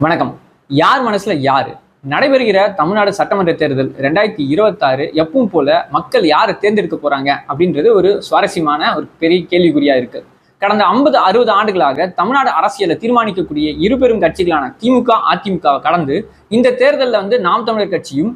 வணக்கம். யார் மனசுல யாரு? நடைபெறுகிற தமிழ்நாடு சட்டமன்ற தேர்தல் 2026 எப்பவும் போல மக்கள் யாரை தேர்ந்தெடுக்க போறாங்க அப்படின்றது ஒரு சுவாரஸ்யமான ஒரு பெரிய கேள்விக்குறியா இருக்கு. கடந்த 50-60 ஆண்டுகளாக தமிழ்நாடு அரசியலை தீர்மானிக்கக்கூடிய இரு பெரும் கட்சிகளான திமுக, அதிமுகவை கடந்து இந்த தேர்தலில் நாம் தமிழர் கட்சியும்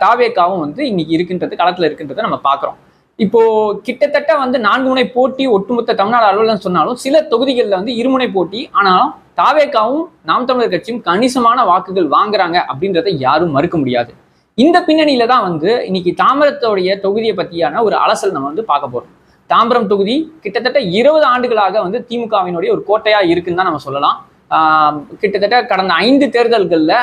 தாவேகாவும் இன்னைக்கு இருக்கின்றது, களத்துல இருக்கின்றதை நம்ம பார்க்கிறோம். இப்போ கிட்டத்தட்ட 4 முனை போட்டி ஒட்டுமொத்த தமிழ்நாடு அளவில் சொன்னாலும் சில தொகுதிகளில் இருமுனை போட்டி. ஆனாலும் தாவேகாவும் நாம் தமிழர் கட்சியும் கணிசமான வாக்குகள் வாங்குறாங்க அப்படின்றத யாரும் மறுக்க முடியாது. இந்த பின்னணியில தான் இன்னைக்கு தாம்பரத்தோடைய தொகுதியை பத்தியான ஒரு அலசல் நம்ம பார்க்க போறோம். தாம்பரம் தொகுதி கிட்டத்தட்ட 20 ஆண்டுகளாக திமுகவினுடைய ஒரு கோட்டையா இருக்குன்னு தான் நம்ம சொல்லலாம். கிட்டத்தட்ட கடந்த 5 தேர்தல்கள்ல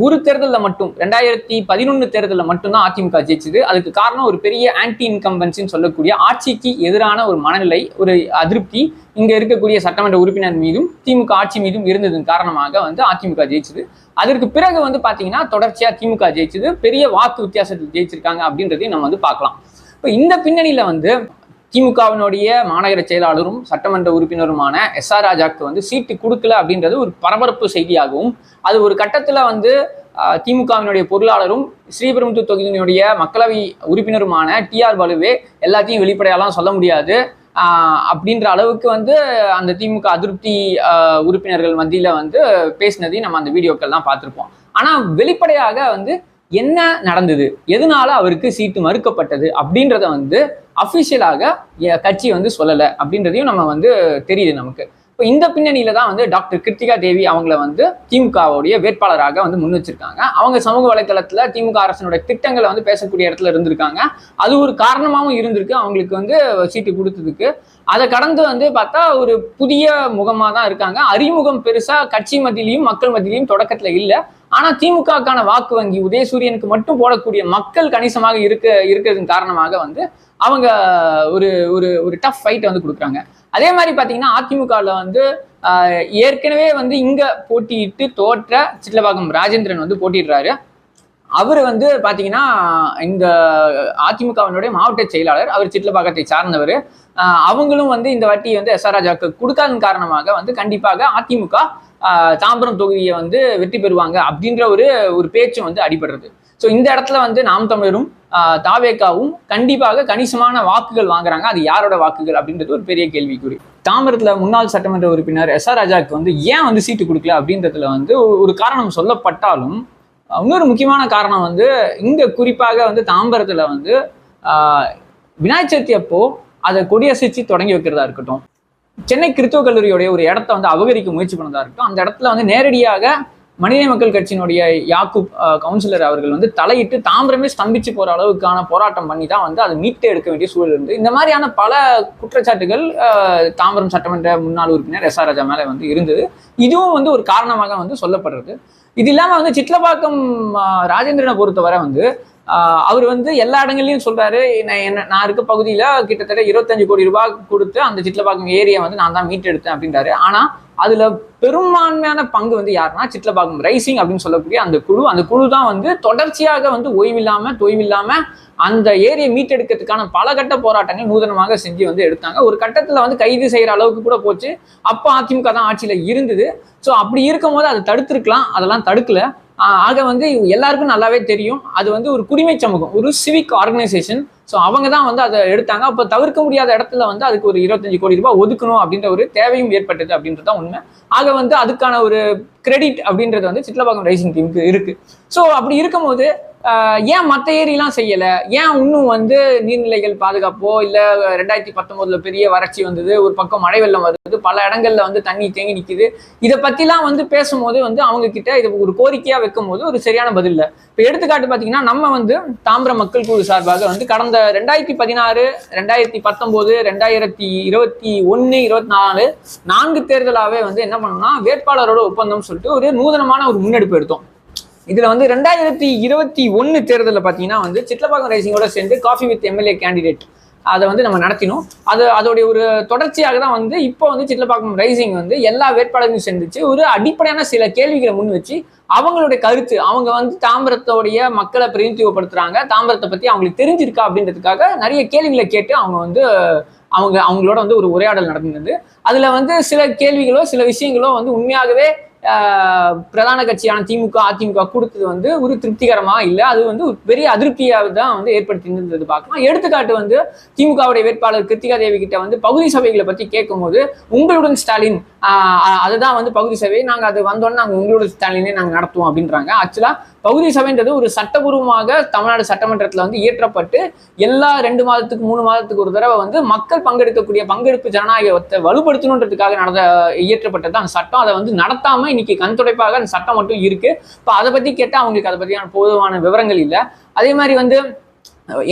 ஒரு தேர்தலில் மட்டும் 2011 தேர்தலில் மட்டும்தான் அதிமுக ஜெயிச்சது. அதுக்கு காரணம் ஒரு பெரிய ஆன்டி இன்கம்பன்சின்னு சொல்லக்கூடிய ஆட்சிக்கு எதிரான ஒரு மனநிலை, ஒரு அதிருப்தி இங்க இருக்கக்கூடிய சட்டமன்ற உறுப்பினர் மீதும் திமுக ஆட்சி மீதும் இருந்ததன் காரணமாக அதிமுக ஜெயிச்சது. அதற்கு பிறகு பாத்தீங்கன்னா தொடர்ச்சியா திமுக ஜெயிச்சது, பெரிய வாக்கு வித்தியாசத்தில் ஜெயிச்சிருக்காங்க அப்படின்றதையும் நம்ம பார்க்கலாம். இப்போ இந்த பின்னணியில திமுகவினுடைய மாநகர செயலாளரும் சட்டமன்ற உறுப்பினருமான எஸ்.ஆர். ராஜாக்கு சீட்டு கொடுக்கல அப்படின்றது ஒரு பரபரப்பு செய்தியாகவும், அது ஒரு கட்டத்துல திமுகவினுடைய பொருளாளரும் ஸ்ரீபெரும்புதூர் தொகுதியினுடைய மக்களவை உறுப்பினருமான டி.ஆர். பாலுவே எல்லாத்தையும் வெளிப்படையாலாம் சொல்ல முடியாது அப்படின்ற அளவுக்கு அந்த திமுக அதிருப்தி உறுப்பினர்கள் மத்தியில பேசினதையும் நம்ம அந்த வீடியோக்கள் தான் பார்த்திருப்போம். ஆனா வெளிப்படையாக என்ன நடந்தது, எதனால அவருக்கு சீட்டு மறுக்கப்பட்டது அப்படின்றத அபிஷியலாக கட்சி சொல்லல அப்படின்றதையும் நம்ம தெரியுது நமக்கு. இப்போ இந்த பின்னணியில தான் டாக்டர் கிருத்திகா தேவி அவங்கள திமுகவுடைய வேட்பாளராக முன் வச்சிருக்காங்க. அவங்க சமூக வலைதளத்துல திமுக அரசனுடைய திட்டங்களை பேசக்கூடிய இடத்துல இருந்திருக்காங்க. அது ஒரு காரணமாகவும் இருந்திருக்கு அவங்களுக்கு சீட்டு கொடுத்ததுக்கு. அதை கடந்து பார்த்தா ஒரு புதிய முகமா தான் இருக்காங்க. அறிமுகம் பெருசா கட்சி மத்தியிலையும் மக்கள் மத்தியிலையும் தொடக்கத்துல இல்லை. ஆனா திமுகக்கான வாக்கு வங்கி உதயசூரியனுக்கு மட்டும் போடக்கூடிய மக்கள் கணிசமாக இருக்கிறதன் காரணமாக அவங்க ஒரு ஒரு ஒரு டஃப் ஃபைட் கொடுக்குறாங்க. அதே மாதிரி பாத்தீங்கன்னா அதிமுகவில் ஏற்கனவே இங்க போட்டியிட்டு தோற்ற சிட்லபாக்கம் ராஜேந்திரன் போட்டிடுறாரு. அவர் பாத்தீங்கன்னா இந்த அதிமுகவினுடைய மாவட்ட செயலாளர், அவர் சிட்லபாக்கத்தை சார்ந்தவர். அவங்களும் இந்த வாட்டி எஸ்.ஆர். ராஜாக்கு கொடுக்காதன் காரணமாக கண்டிப்பாக அதிமுக தாம்பரம் தொகுதியை வெற்றி பெறுவாங்க அப்படின்ற ஒரு பேச்சு அடிபடுறது. ஸோ இந்த இடத்துல நாம் தமிழரும் தாவேகாவும் கண்டிப்பாக கணிசமான வாக்குகள் வாங்குறாங்க. அது யாரோட வாக்குகள் அப்படின்றது ஒரு பெரிய கேள்விக்குறி. தாம்பரத்துல முன்னாள் சட்டமன்ற உறுப்பினர் எஸ்.ஆர். ராஜாக்கு ஏன் சீட்டு கொடுக்கல அப்படின்றதுல ஒரு காரணம் சொல்லப்பட்டாலும், இன்னொரு முக்கியமான காரணம் இங்க குறிப்பாக தாம்பரத்துல விநாயகர் சதுர்த்தி அப்போ அதை கொடியசைச்சு தொடங்கி வைக்கிறதா இருக்கட்டும், சென்னை கிறித்துவ கல்லூரியோடைய ஒரு இடத்த அபகரிக்க முயற்சி பண்ணதா இருக்கட்டும், அந்த இடத்துல நேரடியாக மனித மக்கள் கட்சியினுடைய யாக்கூப் கவுன்சிலர் அவர்கள் தலையிட்டு தாம்பரமே ஸ்தம்பிச்சு போற அளவுக்கான போராட்டம் பண்ணி தான் அதை மீட்டு எடுக்க வேண்டிய சூழல் இருந்து. இந்த மாதிரியான பல குற்றச்சாட்டுகள் தாம்பரம் சட்டமன்ற முன்னாள் உறுப்பினர் எஸ்.ஆர். ராஜா மேல இருந்தது. இதுவும் ஒரு காரணமாக சொல்லப்படுறது. இது இல்லாம சிட்லபாக்கம் ராஜேந்திரனை பொறுத்தவரை அவர் எல்லா இடங்கள்லயும் சொல்றாரு, நான் இருக்க பகுதியில கிட்டத்தட்ட 25 கோடி ரூபாய் கொடுத்து அந்த சிட்லபாக்கம் ஏரியா நான் தான் மீட்டெடுத்தேன் அப்படின்றாரு. ஆனா அதுல பெரும்பான்மையான பங்கு யாருன்னா சிட்லபாக்கம் ரைசிங் அப்படின்னு சொல்லக்கூடிய அந்த குழு தான் தொடர்ச்சியாக தொய்வில்லாம அந்த ஏரியை மீட்டெடுக்கிறதுக்கான பல கட்ட போராட்டங்கள் நூதனமாக செஞ்சு எடுத்தாங்க. ஒரு கட்டத்துல கைது செய்யற அளவுக்கு கூட போச்சு. அப்போ அதிமுக தான் ஆட்சியில இருந்தது. ஸோ அப்படி இருக்கும் போது அதை தடுத்திருக்கலாம், அதெல்லாம் தடுக்கல. ஆக எல்லாருக்கும் நல்லாவே தெரியும், அது ஒரு குடிமை சமூகம், ஒரு சிவிக் ஆர்கனைசேஷன். ஸோ அவங்க தான் அதை எடுத்தாங்க. அப்போ தவிர்க்க முடியாத இடத்துல அதுக்கு ஒரு 25 கோடி ரூபாய் ஒதுக்கணும் அப்படின்ற ஒரு தேவையும் ஏற்பட்டது அப்படின்றது தான் உண்மை. ஆக அதுக்கான ஒரு கிரெடிட் அப்படின்றது சிட்லபாக்கம் ரைசிங் டீமுக்கு இருக்கு. ஸோ அப்படி இருக்கும்போது ஏன் மற்ற ஏரியெல்லாம் செய்யல, ஏன் இன்னும் நீர்நிலைகள் பாதுகாப்போ இல்லை 2019 பெரிய வறட்சி வந்தது, ஒரு பக்கம் மழை வெள்ளம் வருது, பல இடங்கள்ல தண்ணி தேங்கி நிற்குது, இதை பத்திலாம் பேசும்போது அவங்க கிட்ட இது ஒரு கோரிக்கையா வைக்கும் போது ஒரு சரியான பதில் இல்லை. இப்போ எடுத்துக்காட்டு பார்த்தீங்கன்னா நம்ம தாம்பரம் மக்கள் குழு சார்பாக கடந்த 2016, 2019, 2021, 24 4 தேர்தலாவே என்ன பண்ணோம்னா வேட்பாளரோட ஒப்பந்தம் சொல்லிட்டு ஒரு நூதனமான ஒரு முன்னெடுப்பு எடுத்தோம். இதுல 2021 தேர்தலில் பார்த்தீங்கன்னா சிட்லபாக்கம் ரைசிங்கோட சேர்ந்து காஃபி வித் எம்எல்ஏ கேண்டிடேட் அதை நம்ம நடத்தினோம். அதோடைய ஒரு தொடர்ச்சியாக தான் இப்போ சிட்லபாக்கம் ரைசிங் எல்லா வேட்பாளர்களையும் சேர்ந்துச்சு ஒரு அடிப்படையான சில கேள்விகளை முன் வச்சு அவங்களுடைய கருத்து, அவங்க தாம்பரத்தோடைய மக்களை பிரதிநிதித்துவப்படுத்துறாங்க, தாம்பரத்தை பத்தி அவங்களுக்கு தெரிஞ்சிருக்கா அப்படின்றதுக்காக நிறைய கேள்விகளை கேட்டு அவங்களோட ஒரு உரையாடல் நடந்தது. அதுல சில கேள்விகளோ சில விஷயங்களோ உண்மையாகவே பிரதான கட்சியான திமுக அதிமுக கொடுத்தது வந்து ஒரு திருப்திகரமா இல்லை. அது வந்து ஒரு பெரிய அதிருப்தியாக தான் வந்து ஏற்படுத்தி இருந்தது பார்க்கலாம். எடுத்துக்காட்டு வந்து திமுகவுடைய வேட்பாளர் கிருத்திகா தேவி கிட்ட வந்து பகுதி சபைகளை பத்தி கேட்கும்போது உங்களுடன் ஸ்டாலின் அதுதான் வந்து பகுதி சபை, நாங்க அது வந்தோன்னு நாங்க உங்களோட ஸ்டாலினே நாங்க நடத்துவோம் அப்படின்றாங்க. ஆக்சுவலா பகுதி சபைன்றது ஒரு சட்டபூர்வமாக தமிழ்நாடு சட்டமன்றத்தில் வந்து இயற்றப்பட்டு எல்லா 2 மாதத்துக்கு 3 மாதத்துக்கு ஒரு தடவை வந்து மக்கள் பங்கெடுக்கக்கூடிய பங்கெடுப்பு ஜனநாயகத்தை வலுப்படுத்தணுன்றதுக்காக இயற்றப்பட்டது அந்த சட்டம். அதை வந்து நடத்தாம இன்னைக்கு கண் துடைப்பாக அந்த சட்டம் மட்டும் இருக்கு. இப்போ அதை பத்தி கேட்டால் அவங்களுக்கு அதை பற்றியான போதுமான விவரங்கள் இல்லை. அதே மாதிரி வந்து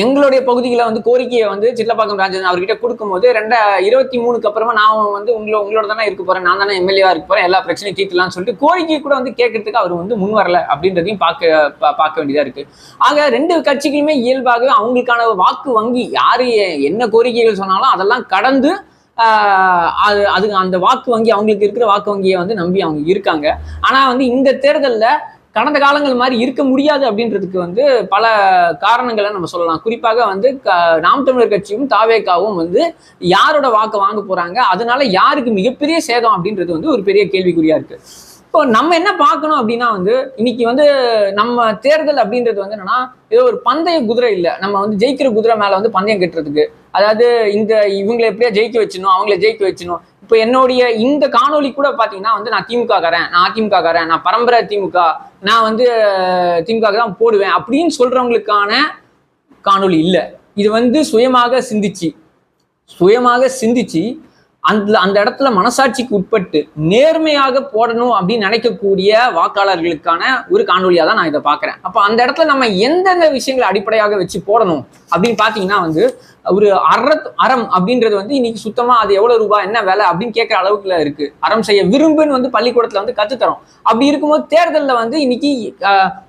எங்களுடைய பகுதிகளை வந்து கோரிக்கையை வந்து சிட்லப்பாக்கம் ராஜன் அவர்கிட்ட கொடுக்கும்போது 2023 அப்புறமா நான் வந்து உங்களோட தானே இருக்க போறேன், நான் தானே எம்எல்ஏவா இருக்க போறேன், எல்லா பிரச்சனையும் தீர்த்துலாம்னு சொல்லிட்டு கோரிக்கையை கூட வந்து கேட்கறதுக்கு அவர் வந்து முன் வரல அப்படின்றதையும் பார்க்க வேண்டியதா இருக்கு. ஆக 2 கட்சிகளுமே இயல்பாகவே அவங்களுக்கான வாக்கு வங்கி யாரு என்ன கோரிக்கைகள் சொன்னாலும் அதெல்லாம் கடந்து அது அந்த வாக்கு வங்கி அவங்களுக்கு இருக்கிற வாக்கு வங்கியை வந்து நம்பி அவங்க இருக்காங்க. ஆனா வந்து இந்த தேர்தலில் கடந்த காலங்கள் மாதிரி இருக்க முடியாது அப்படின்றதுக்கு வந்து பல காரணங்களை நம்ம சொல்லலாம். குறிப்பாக வந்து நாம் தமிழர் கட்சியும் தாவேகாவும் வந்து யாரோட வாக்கு வாங்க போறாங்க, அதனால யாருக்கு மிகப்பெரிய சேதம் அப்படின்றது வந்து ஒரு பெரிய கேள்விக்குறியா இருக்கு. இப்போ நம்ம என்ன பார்க்கணும் அப்படின்னா வந்து இன்னைக்கு வந்து நம்ம தேர்தல் அப்படின்றது வந்து என்னன்னா ஏதோ ஒரு பந்தய குதிரை இல்லை, நம்ம வந்து ஜெயிக்கிற குதிரை மேல வந்து பந்தயம் கட்டுறதுக்கு. அதாவது இவங்களை எப்படியா ஜெயிக்க வச்சிடணும், அவங்கள ஜெயிக்க வச்சிடணும். இப்போ என்னுடைய இந்த காணொலி கூட பாத்தீங்கன்னா வந்து நான் திமுக காரன், நான் அதிமுக காரன், நான் பரம்பரை திமுக, நான் வந்து திமுக தான் போடுவேன் அப்படின்னு சொல்றவங்களுக்கான காணொலி இல்லை. இது வந்து சுயமாக சிந்திச்சு அந்த இடத்துல மனசாட்சிக்கு உட்பட்டு நேர்மையாக போடணும் அப்படின்னு நினைக்கக்கூடிய வாக்காளர்களுக்கான ஒரு காணொலியா தான் நான் இதை பாக்குறேன். அப்ப அந்த இடத்துல நம்ம எந்தெந்த விஷயங்களை அடிப்படையாக வச்சு போடணும் அப்படின்னு பாத்தீங்கன்னா வந்து ஒரு அறம் அப்படின்றது வந்து இன்னைக்கு சுத்தமா அது எவ்வளவு ரூபாய் என்ன வேலை அப்படின்னு கேட்கிற அளவுக்குல இருக்கு. அறம் செய்ய விரும்புன்னு வந்து பள்ளிக்கூடத்துல வந்து கத்துத்தரோம். அப்படி இருக்கும்போது தேர்தலில் வந்து இன்னைக்கு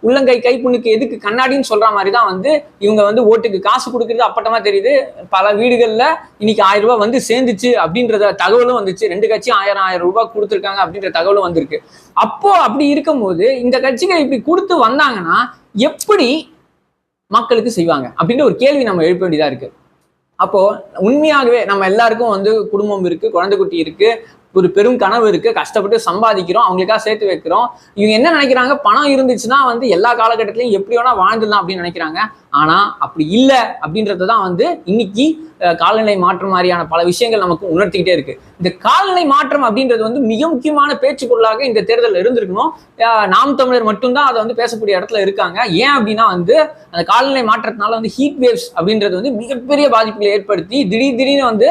உள்ளங்கை கைப்புண்ணுக்கு எதுக்கு கண்ணாடின்னு சொல்ற மாதிரி தான் வந்து இவங்க வந்து ஓட்டுக்கு காசு கொடுக்கறது அப்பட்டமா தெரியுது. பல வீடுகள்ல இன்னைக்கு 1000 ரூபாய் வந்து சேர்ந்துச்சு அப்படின்றத தகவலும் வந்துச்சு. 2 கட்சியும் 1000 ரூபாய் கொடுத்துருக்காங்க அப்படின்ற தகவலும் வந்திருக்கு. அப்போ அப்படி இருக்கும்போது இந்த கட்சிகள் இப்படி கொடுத்து வந்தாங்கன்னா எப்படி மக்களுக்கு செய்வாங்க அப்படின்ற ஒரு கேள்வி நம்ம எழுப்ப வேண்டியதா இருக்கு. அப்போ உண்மையாகவே நம்ம எல்லாருக்கும் வந்து குடும்பம் இருக்கு, குழந்தை குட்டி இருக்கு, ஒரு பெரும் கனவு இருக்கு, கஷ்டப்பட்டு சம்பாதிக்கிறோம், அவங்களுக்காக சேர்த்து வைக்கிறோம். இவங்க என்ன நினைக்கிறாங்க, பணம் இருந்துச்சுன்னா வந்து எல்லா காலகட்டத்திலையும் எப்படி வேணா வாழ்ந்துடலாம் அப்படின்னு நினைக்கிறாங்க. ஆனா அப்படி இல்லை அப்படின்றதான் வந்து இன்னைக்கு காலநிலை மாற்றம் மாதிரியான பல விஷயங்கள் நமக்கு உணர்த்திக்கிட்டே இருக்கு. இந்த காலநிலை மாற்றம் அப்படின்றது வந்து மிக முக்கியமான பேச்சுக்குள்ளாக இந்த தேர்தலில் இருந்திருக்கணும். நாம் தமிழர் மட்டும்தான் அதை வந்து பேசக்கூடிய இடத்துல இருக்காங்க. ஏன் அப்படின்னா வந்து அந்த காலநிலை மாற்றத்தினால வந்து ஹீட் வேவ்ஸ் அப்படின்றது வந்து மிகப்பெரிய பாதிப்புகளை ஏற்படுத்தி திடீர்னு வந்து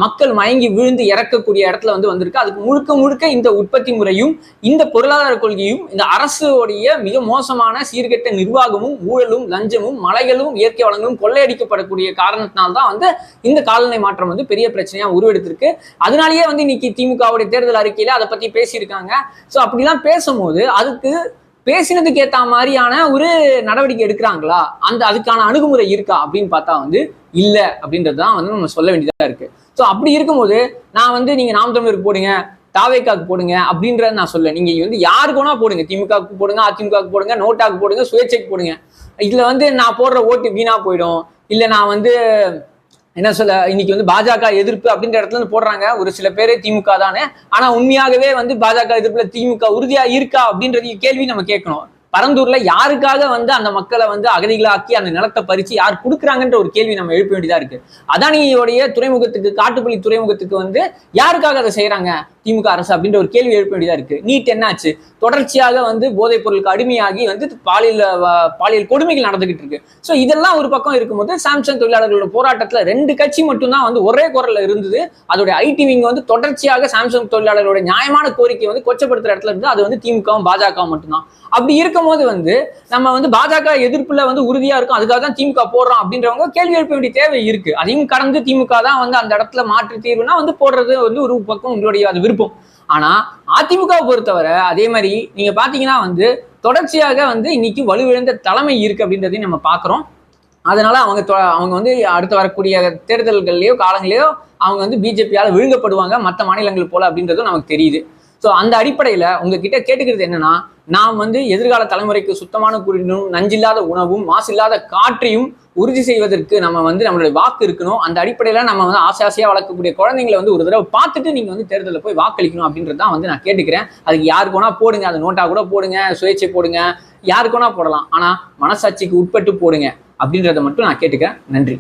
மக்கள் மயங்கி விழுந்து இறக்கக்கூடிய இடத்துல வந்து வந்திருக்கு. அதுக்கு முழுக்க இந்த உற்பத்தி முறையும் இந்த பொருளாதார கொள்கையும் இந்த அரசுடைய மிக மோசமான சீர்கெட்ட நிர்வாகமும் ஊழலும் லஞ்சமும் மலைகளும் இயற்கை வளங்களும் கொள்ளையடிக்கப்படக்கூடிய காரணத்தினால்தான் வந்து இந்த காலநிலை மாற்றம் வந்து பெரிய பிரச்சனையா உருவெடுத்திருக்கு. அதனாலேயே வந்து இன்னைக்கு திமுகவுடைய தேர்தல் அறிக்கையில அதை பத்தி பேசியிருக்காங்க. ஸோ அப்படிலாம் பேசும்போது அதுக்கு பேசினதுக்கு ஏற்ற மாதிரியான ஒரு நடவடிக்கை எடுக்கிறாங்களா, அதுக்கான அணுகுமுறை இருக்கா அப்படின்னு பார்த்தா வந்து இல்லை அப்படின்றதுதான் வந்து நம்ம சொல்ல வேண்டியதா இருக்கு. ஸோ அப்படி இருக்கும்போது நான் வந்து நீங்க நாம் தமிழருக்கு போடுங்க, தாவேக்காக்கு போடுங்க அப்படின்றத நான் சொல்ல. நீங்க வந்து யாருக்கு வேணா போடுங்க, திமுகவுக்கு போடுங்க, அதிமுகவுக்கு போடுங்க, நோட்டாக்கு போடுங்க, சுயேட்சைக்கு போடுங்க. இதுல வந்து நான் போடுற ஓட்டு வீணா போயிடும், இல்ல நான் வந்து என்ன சொல்ல இன்னைக்கு வந்து பாஜக எதிர்ப்பு அப்படின்ற இடத்துல இருந்து போடுறாங்க ஒரு சில பேரே திமுக தானே. ஆனா உண்மையாகவே வந்து பாஜக எதிர்ப்புல திமுக உறுதியா இருக்கா அப்படின்றது கேள்வி நம்ம கேட்கணும். பரந்தூர்ல யாருக்காக வந்து அந்த மக்களை வந்து அகதிகளாக்கி அந்த நிலத்தை பறிச்சு யார் கொடுக்குறாங்கன்ற ஒரு கேள்வி நம்ம எழுப்ப வேண்டியதா இருக்கு. அதானியோடைய துறைமுகத்துக்கு, காட்டுப்பள்ளி துறைமுகத்துக்கு வந்து யாருக்காக அதை செய்யறாங்க திமுக அரசு அப்படின்ற ஒரு கேள்வி எழுப்ப வேண்டியதா இருக்கு. நீட் என்னாச்சு, தொடர்ச்சியாக வந்து போதைப் பொருளுக்கு அடிமையாகி வந்து பாலியல் கொடுமைகள் நடந்துகிட்டு இருக்கு. ஸோ இதெல்லாம் ஒரு பக்கம் இருக்கும்போது சாம்சங் தொழிலாளர்களோட போராட்டத்துல 2 கட்சி மட்டும்தான் வந்து ஒரே குரல்ல இருந்தது. அதோட ஐடி விங் வந்து தொடர்ச்சியாக சாம்சங் தொழிலாளர்களோட நியாயமான கோரிக்கை வந்து கொச்சப்படுத்துற இடத்துல இருந்து அது வந்து திமுகவும் பாஜகவும் மட்டும்தான். அப்படி இருக்கும்போது வந்து நம்ம வந்து பாஜக எதிர்ப்புல வந்து உறுதியா இருக்கும், அதுக்காக தான் திமுக போடுறோம் அப்படின்றவங்க கேள்வி எழுப்ப வேண்டிய தேவை இருக்கு. அதையும் கடந்து திமுக தான் வந்து அந்த இடத்துல மாற்று தீர்வுனா வந்து போடுறது வந்து ஒரு பக்கம் உங்களுடைய அது விருப்பம். ஆனா அதிமுகவை பொறுத்தவரை அதே மாதிரி நீங்க பாத்தீங்கன்னா வந்து தொடர்ச்சியாக வந்து இன்னைக்கு வலுவிழந்த தலைமை இருக்கு அப்படின்றதையும் நம்ம பாக்குறோம். அதனால அவங்க வந்து அடுத்து வரக்கூடிய தேர்தல்கள்லயோ காலங்களையோ அவங்க வந்து பிஜேபியால விழுங்கப்படுவாங்க மற்ற மாநிலங்கள் போல அப்படின்றதும் நமக்கு தெரியுது. ஸோ அந்த அடிப்படையில உங்ககிட்ட கேட்டுக்கிறது என்னன்னா, நாம் வந்து எதிர்கால தலைமுறைக்கு சுத்தமான குடிநீரும், நஞ்சில்லாத உணவும், மாசில்லாத காற்றையும் உறுதி செய்வதற்கு நம்ம வந்து நம்மளுடைய வாக்கு இருக்கணும். அந்த அடிப்படையில நம்ம வந்து ஆசையா வளர்க்கக்கூடிய குழந்தைங்களை வந்து ஒரு தடவை பார்த்துட்டு நீங்க வந்து தேர்தலில் போய் வாக்களிக்கணும் அப்படின்றது தான் வந்து நான் கேட்டுக்கிறேன். அதுக்கு யாருக்கு வேணா போடுங்க, அது நோட்டா கூட போடுங்க, சுயேட்சை போடுங்க, யாருக்கு வேணா போடலாம். ஆனா மனசாட்சிக்கு உட்பட்டு போடுங்க அப்படின்றத மட்டும் நான் கேட்டுக்கிறேன். நன்றி.